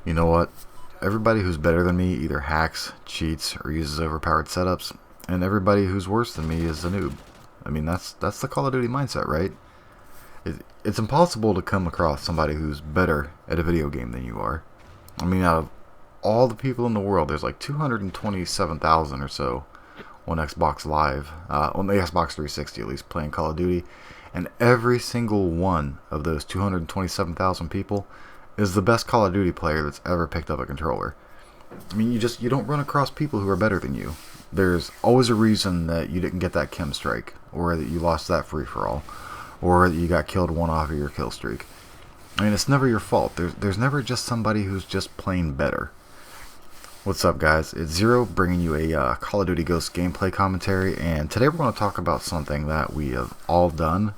You know what? Everybody who's better than me either hacks, cheats, or uses overpowered setups, and everybody who's worse than me is a noob. I mean, that's the Call of Duty mindset, right? It's impossible to come across somebody who's better at a video game than you are. I mean, out of all the people in the world, there's like 227,000 or so on Xbox Live, on the Xbox 360 at least, playing Call of Duty, and every single one of those 227,000 people is the best Call of Duty player that's ever picked up a controller. I mean, you don't run across people who are better than you. There's always a reason that you didn't get that chem strike, or that you lost that free-for-all, or that you got killed one off of your kill streak. I mean, it's never your fault. There's never just somebody who's just plain better. What's up, guys? It's Zero, bringing you a Call of Duty Ghosts gameplay commentary, and today we're going to talk about something that we have all done,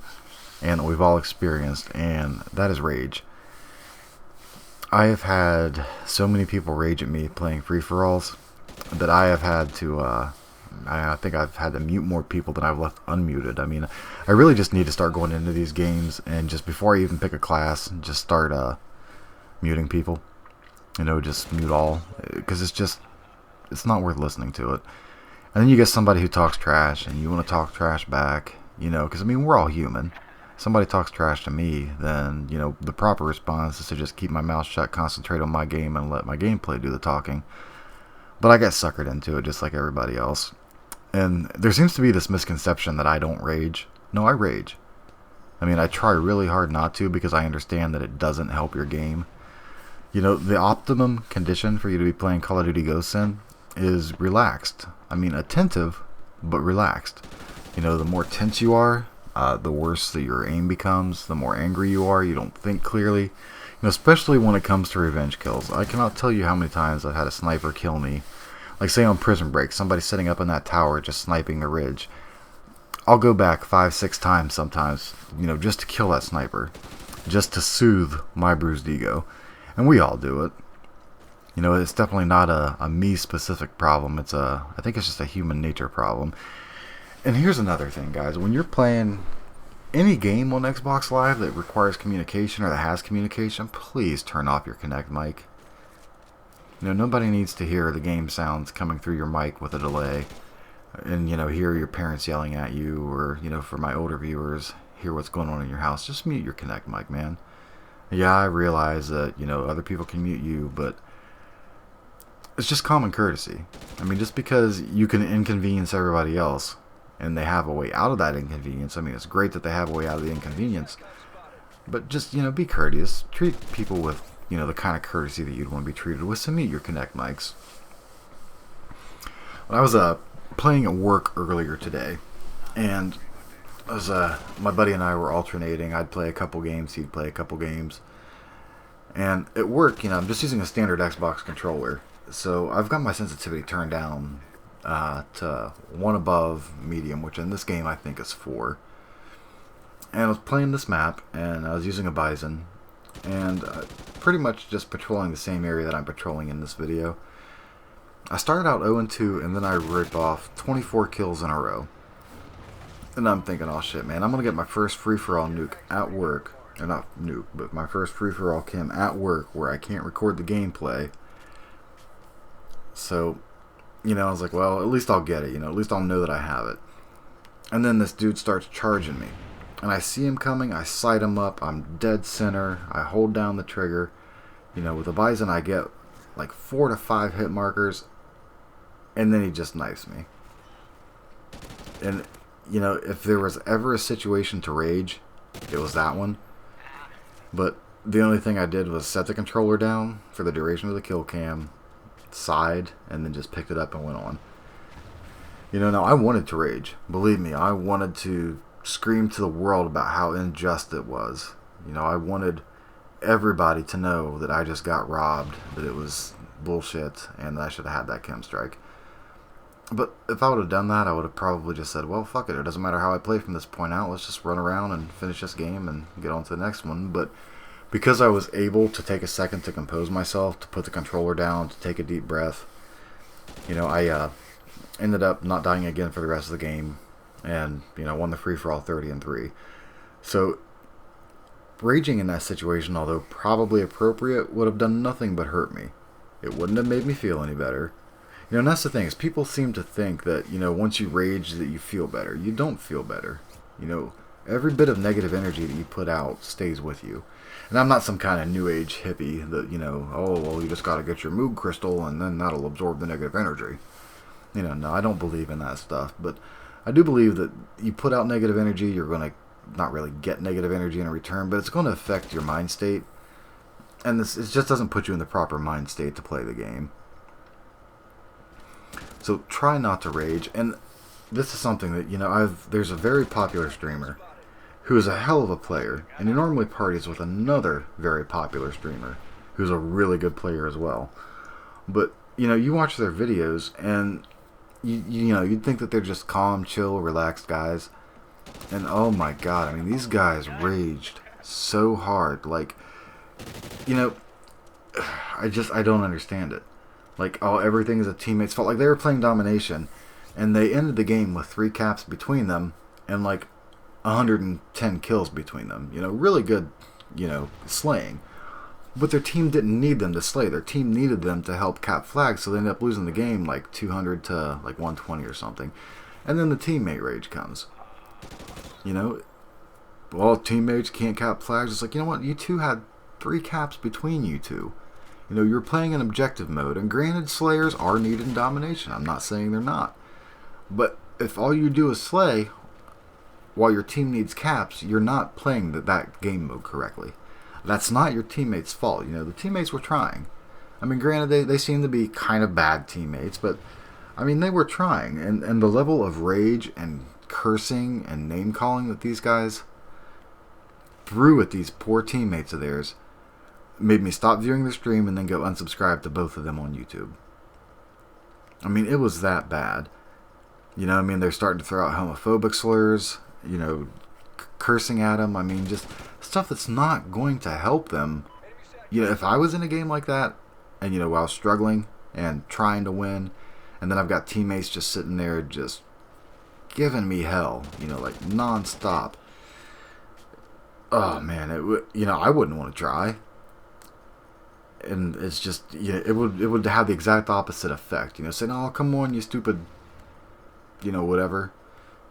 and that we've all experienced, and that is rage. I have had so many people rage at me playing free-for-alls that I have had to, I think I've had to mute more people than I've left unmuted. I mean, I really just need to start going into these games and just before I even pick a class, just start muting people. You know, just mute all, because it's not worth listening to it. And then you get somebody who talks trash and you want to talk trash back, you know, because I mean, we're all human. Somebody talks trash to me, then, you know, the proper response is to just keep my mouth shut, concentrate on my game, and let my gameplay do the talking. But I get suckered into it just like everybody else. And there seems to be this misconception that I don't rage. No, I rage. I mean, I try really hard not to because I understand that it doesn't help your game. You know, the optimum condition for you to be playing Call of Duty Ghosts in is relaxed. I mean, attentive, but relaxed. You know, the more tense you are, the worse that your aim becomes, the more angry you are, you don't think clearly. You know, especially when it comes to revenge kills. I cannot tell you how many times I've had a sniper kill me. Like, say on Prison Break, somebody sitting up in that tower just sniping the ridge. I'll go back 5-6 times sometimes, you know, just to kill that sniper. Just to soothe my bruised ego. And we all do it. You know, it's definitely not a me-specific problem. I think it's just a human nature problem. And here's another thing, guys. When you're playing any game on Xbox Live that requires communication or that has communication, please turn off your Kinect mic. You know, nobody needs to hear the game sounds coming through your mic with a delay. And, you know, hear your parents yelling at you, or, you know, for my older viewers, hear what's going on in your house. Just mute your Kinect mic, man. Yeah, I realize that, you know, other people can mute you, but it's just common courtesy. I mean, just because you can inconvenience everybody else and they have a way out of that inconvenience, I mean, it's great that they have a way out of the inconvenience, but just, you know, be courteous. Treat people with, you know, the kind of courtesy that you'd want to be treated with. So mute your Kinect mics. When I was playing at work earlier today, and as my buddy and I were alternating, I'd play a couple games, he'd play a couple games. And at work, you know, I'm just using a standard Xbox controller. So I've got my sensitivity turned down to 1 above medium, which in this game I think is 4. And I was playing this map, and I was using a Bison, and pretty much just patrolling the same area that I'm patrolling in this video. I started out 0-2, and then I rip off 24 kills in a row. And I'm thinking, oh shit, man, I'm going to get my first free-for-all nuke at work. Or not nuke, but my first free-for-all chem at work where I can't record the gameplay. So, you know, I was like, well, at least I'll get it. You know, at least I'll know that I have it. And then this dude starts charging me. And I see him coming, I sight him up, I'm dead center, I hold down the trigger. You know, with the Bison I get like 4 to 5 hit markers. And then he just knifes me. And you know, if there was ever a situation to rage, it was that one. But the only thing I did was set the controller down for the duration of the kill cam, sighed, and then just picked it up and went on. You know, now I wanted to rage. Believe me, I wanted to scream to the world about how unjust it was. You know, I wanted everybody to know that I just got robbed, that it was bullshit, and that I should have had that chem strike. But if I would have done that, I would have probably just said, well, fuck it. It doesn't matter how I play from this point out. Let's just run around and finish this game and get on to the next one. But because I was able to take a second to compose myself, to put the controller down, to take a deep breath, you know, I ended up not dying again for the rest of the game. And, you know, won the free-for-all 30-3. So raging in that situation, although probably appropriate, would have done nothing but hurt me. It wouldn't have made me feel any better. And that's the thing, is people seem to think that, once you rage that you feel better. You don't feel better. Every bit of negative energy that you put out stays with you. And I'm not some kind of new age hippie that, oh, well, you just got to get your mood crystal and then that'll absorb the negative energy. No, I don't believe in that stuff. But I do believe that you put out negative energy, you're going to not really get negative energy in return, but it's going to affect your mind state. And it just doesn't put you in the proper mind state to play the game. So try not to rage. And this is something that, there's a very popular streamer who is a hell of a player, and he normally parties with another very popular streamer who's a really good player as well. But, you watch their videos, and, you'd think that they're just calm, chill, relaxed guys. And, oh my god, I mean, these guys raged so hard. Like, I don't understand it. Like, oh, everything is a teammate's fault. Like, they were playing domination, and they ended the game with 3 caps between them, and, 110 kills between them. Really good, slaying. But their team didn't need them to slay. Their team needed them to help cap flags, so they ended up losing the game 200 to 120 or something. And then the teammate rage comes. Well, teammates can't cap flags. It's like, you know what? You two had 3 caps between you two. You're playing in objective mode, and granted, slayers are needed in domination. I'm not saying they're not. But if all you do is slay while your team needs caps, you're not playing that game mode correctly. That's not your teammates' fault. The teammates were trying. I mean, granted, they seem to be kind of bad teammates, but, I mean, they were trying. And the level of rage and cursing and name-calling that these guys threw at these poor teammates of theirs made me stop viewing the stream and then go unsubscribe to both of them on YouTube. I mean, it was that bad. They're starting to throw out homophobic slurs, cursing at them. I mean, just stuff that's not going to help them. If I was in a game like that, and, while I was struggling and trying to win, and then I've got teammates just sitting there just giving me hell, non-stop. Oh, man, I wouldn't want to try. And it's just, it would have the exact opposite effect. Saying, oh, come on, you stupid, whatever.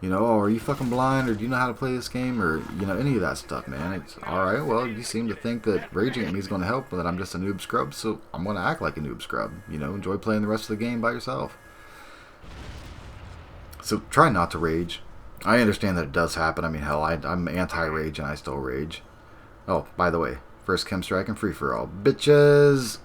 Oh, are you fucking blind, or do you know how to play this game, or, any of that stuff, man. It's, alright, well, you seem to think that raging at me is going to help, but that I'm just a noob scrub, so I'm going to act like a noob scrub. Enjoy playing the rest of the game by yourself. So, try not to rage. I understand that it does happen. I mean, hell, I'm anti-rage, and I still rage. Oh, by the way, first chem strike and free-for-all. Bitches!